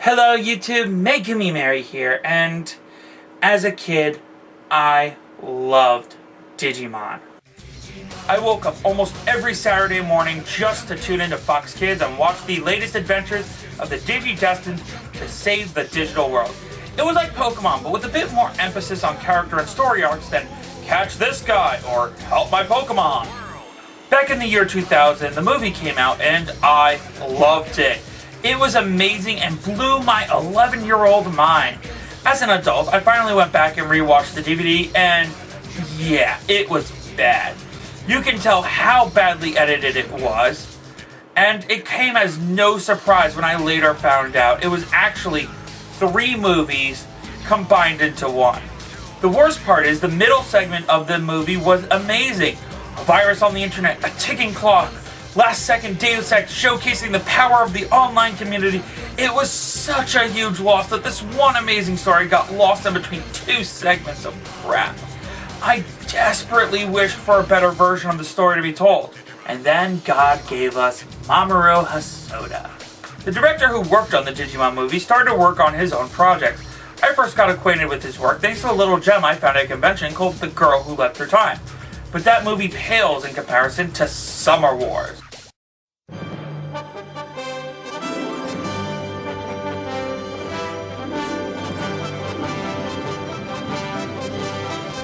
Hello YouTube, Making Me Merry here, and as a kid, I loved Digimon. I woke up almost every Saturday morning just to tune into Fox Kids and watch the latest adventures of the Digi-destined to save the digital world. It was like Pokemon, but with a bit more emphasis on character and story arcs than catch this guy or help my Pokemon. Back in the year 2000, the movie came out and I loved it. It was amazing and blew my 11-year-old mind. As an adult, I finally went back and rewatched the DVD and yeah, it was bad. You can tell how badly edited it was, and it came as no surprise when I later found out it was actually 3 movies combined into one. The worst part is the middle segment of the movie was amazing. A virus on the internet, a ticking clock, last-second Deus Ex showcasing the power of the online community. It was such a huge loss that this one amazing story got lost in between 2 segments of crap. I desperately wished for a better version of the story to be told. And then God gave us Mamoru Hosoda. The director who worked on the Digimon movie started to work on his own project. I first got acquainted with his work thanks to a little gem I found at a convention called The Girl Who Left Her Time. But that movie pales in comparison to Summer Wars.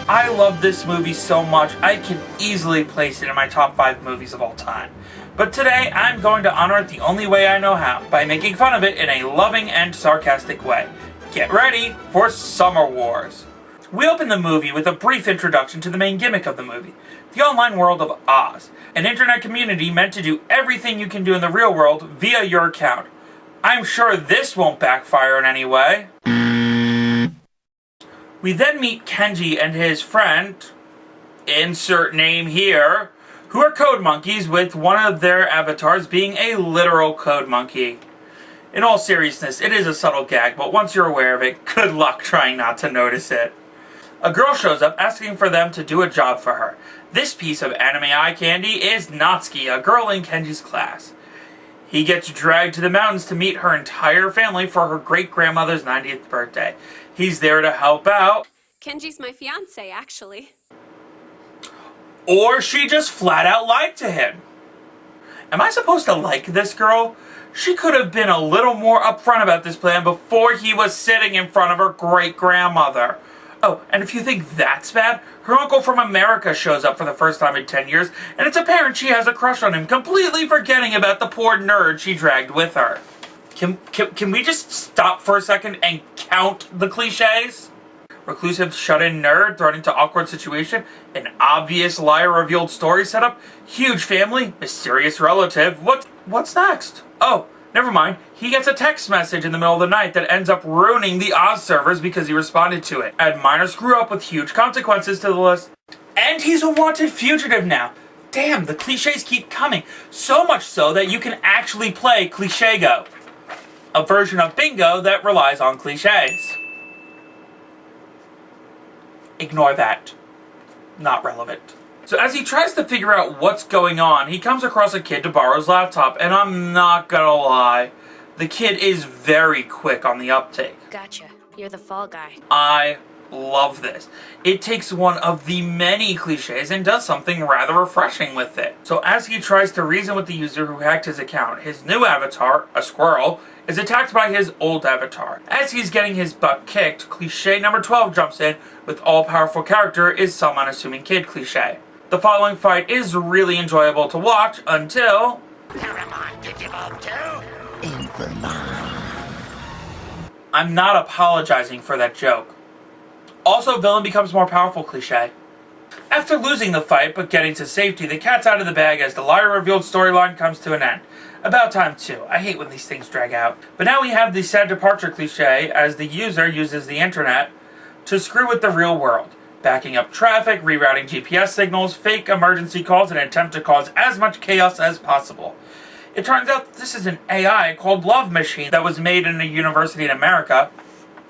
I love this movie so much, I can easily place it in my top 5 movies of all time. But today, I'm going to honor it the only way I know how, by making fun of it in a loving and sarcastic way. Get ready for Summer Wars. We open the movie with a brief introduction to the main gimmick of the movie, the online world of Oz, an internet community meant to do everything you can do in the real world via your account. I'm sure this won't backfire in any way. We then meet Kenji and his friend, insert name here, who are code monkeys, with one of their avatars being a literal code monkey. In all seriousness, it is a subtle gag, but once you're aware of it, good luck trying not to notice it. A girl shows up asking for them to do a job for her. This piece of anime eye candy is Natsuki, a girl in Kenji's class. He gets dragged to the mountains to meet her entire family for her great-grandmother's 90th birthday. He's there to help out. Kenji's my fiance, actually. Or she just flat out lied to him. Am I supposed to like this girl? She could have been a little more upfront about this plan before he was sitting in front of her great-grandmother. Oh, and if you think that's bad, her uncle from America shows up for the first time in 10 years, and it's apparent she has a crush on him, completely forgetting about the poor nerd she dragged with her. Can we just stop for a second and count the cliches? Reclusive shut-in nerd thrown into awkward situation, an obvious liar revealed story setup, huge family, mysterious relative. What's next? Oh, never mind. He gets a text message in the middle of the night that ends up ruining the Oz servers because he responded to it. Add minor screw up with huge consequences to the list. And he's a wanted fugitive now. Damn, the cliches keep coming. So much so that you can actually play Cliché Go, a version of bingo that relies on cliches. Ignore that. Not relevant. So as he tries to figure out what's going on, he comes across a kid to borrow his laptop, and I'm not gonna lie, the kid is very quick on the uptake. Gotcha. You're the fall guy. I love this. It takes one of the many cliches and does something rather refreshing with it. So as he tries to reason with the user who hacked his account, his new avatar, a squirrel, is attacked by his old avatar. As he's getting his butt kicked, cliche number 12 jumps in with all-powerful character is some unassuming kid cliche. The following fight is really enjoyable to watch until... I'm not apologizing for that joke. Also, villain becomes more powerful cliche. After losing the fight but getting to safety, the cat's out of the bag as the liar-revealed storyline comes to an end. About time too. I hate when these things drag out. But now we have the sad departure cliche as the user uses the internet to screw with the real world, backing up traffic, rerouting GPS signals, fake emergency calls, and attempt to cause as much chaos as possible. It turns out this is an AI called Love Machine that was made in a university in America.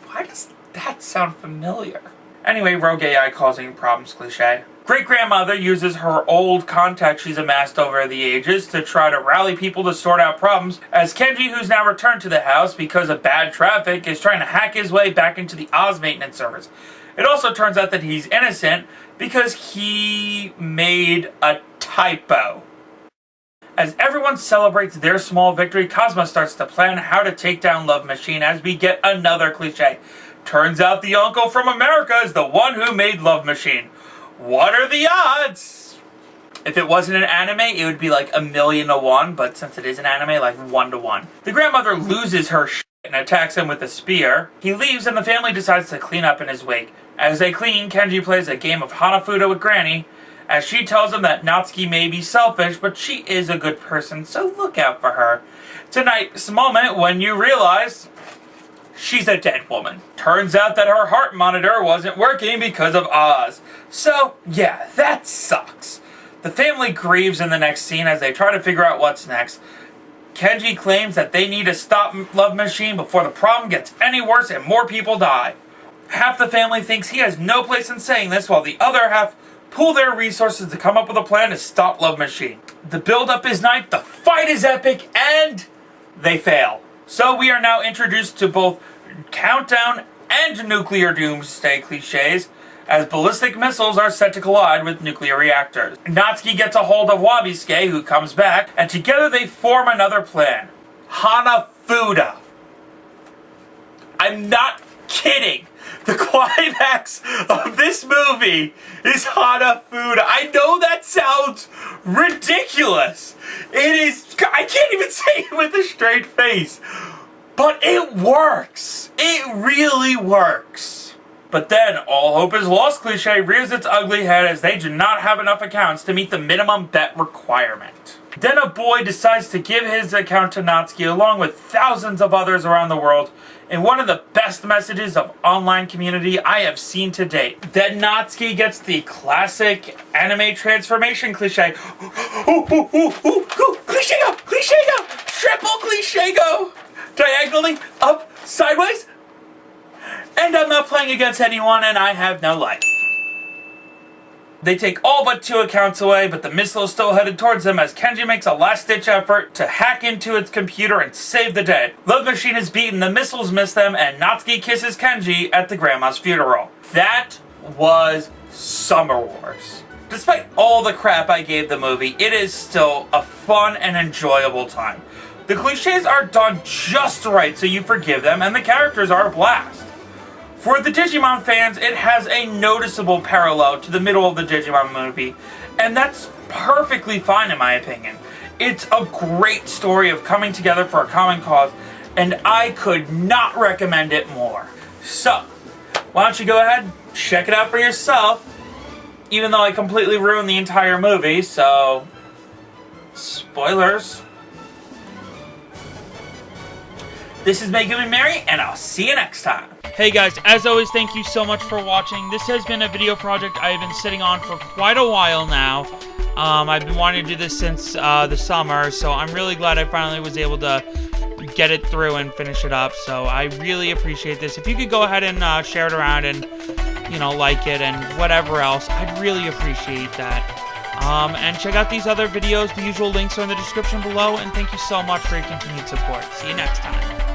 Why does that sound familiar? Anyway, rogue AI causing problems cliche. Great-grandmother uses her old contacts she's amassed over the ages to try to rally people to sort out problems, as Kenji, who's now returned to the house because of bad traffic, is trying to hack his way back into the Oz maintenance service. It also turns out that he's innocent because he made a typo. As everyone celebrates their small victory, Cosmo starts to plan how to take down Love Machine as we get another cliche. Turns out the uncle from America is the one who made Love Machine. What are the odds? If it wasn't an anime, it would be like 1,000,000 to 1, but since it is an anime, like 1 to 1. The grandmother loses her shit and attacks him with a spear. He leaves and the family decides to clean up in his wake. As they clean, Kenji plays a game of Hanafuda with Granny, as she tells him that Natsuki may be selfish, but she is a good person, so look out for her. Tonight's moment when you realize she's a dead woman. Turns out that her heart monitor wasn't working because of Oz. So, yeah, that sucks. The family grieves in the next scene as they try to figure out what's next. Kenji claims that they need to stop Love Machine before the problem gets any worse and more people die. Half the family thinks he has no place in saying this, while the other half pool their resources to come up with a plan to stop Love Machine. The build-up is nice, the fight is epic, and they fail. So we are now introduced to both countdown and nuclear doomsday cliches, as ballistic missiles are set to collide with nuclear reactors. Natsuki gets a hold of Wabisuke, who comes back, and together they form another plan. Hanafuda. I'm not kidding. The climax of this movie is Hanafuda. I know that sounds ridiculous. It is, I can't even say it with a straight face. But it works. It really works. But then, all hope is lost cliche rears its ugly head as they do not have enough accounts to meet the minimum bet requirement. Then a boy decides to give his account to Natsuki along with thousands of others around the world in one of the best messages of online community I have seen to date. Then Natsuki gets the classic anime transformation cliche. Ooh, ooh, ooh, ooh, ooh, cliche go, triple cliche go. Diagonally, up, sideways, and I'm not playing against anyone and I have no life. They take all but 2 accounts away, but the missile is still headed towards them as Kenji makes a last-ditch effort to hack into its computer and save the day. Love Machine is beaten, the missiles miss them, and Natsuki kisses Kenji at the grandma's funeral. That was Summer Wars. Despite all the crap I gave the movie, it is still a fun and enjoyable time. The cliches are done just right so you forgive them, and the characters are a blast. For the Digimon fans, it has a noticeable parallel to the middle of the Digimon movie, and that's perfectly fine in my opinion. It's a great story of coming together for a common cause, and I could not recommend it more. So, why don't you go ahead, check it out for yourself, even though I completely ruined the entire movie, so spoilers. This is Making Me Merry, and I'll see you next time. Hey guys, as always, thank you so much for watching. This has been a video project I've been sitting on for quite a while now. I've been wanting to do this since the summer, so I'm really glad I finally was able to get it through and finish it up. So I really appreciate this. If you could go ahead and share it around and, you know, like it and whatever else, I'd really appreciate that. And check out these other videos. The usual links are in the description below, and thank you so much for your continued support. See you next time.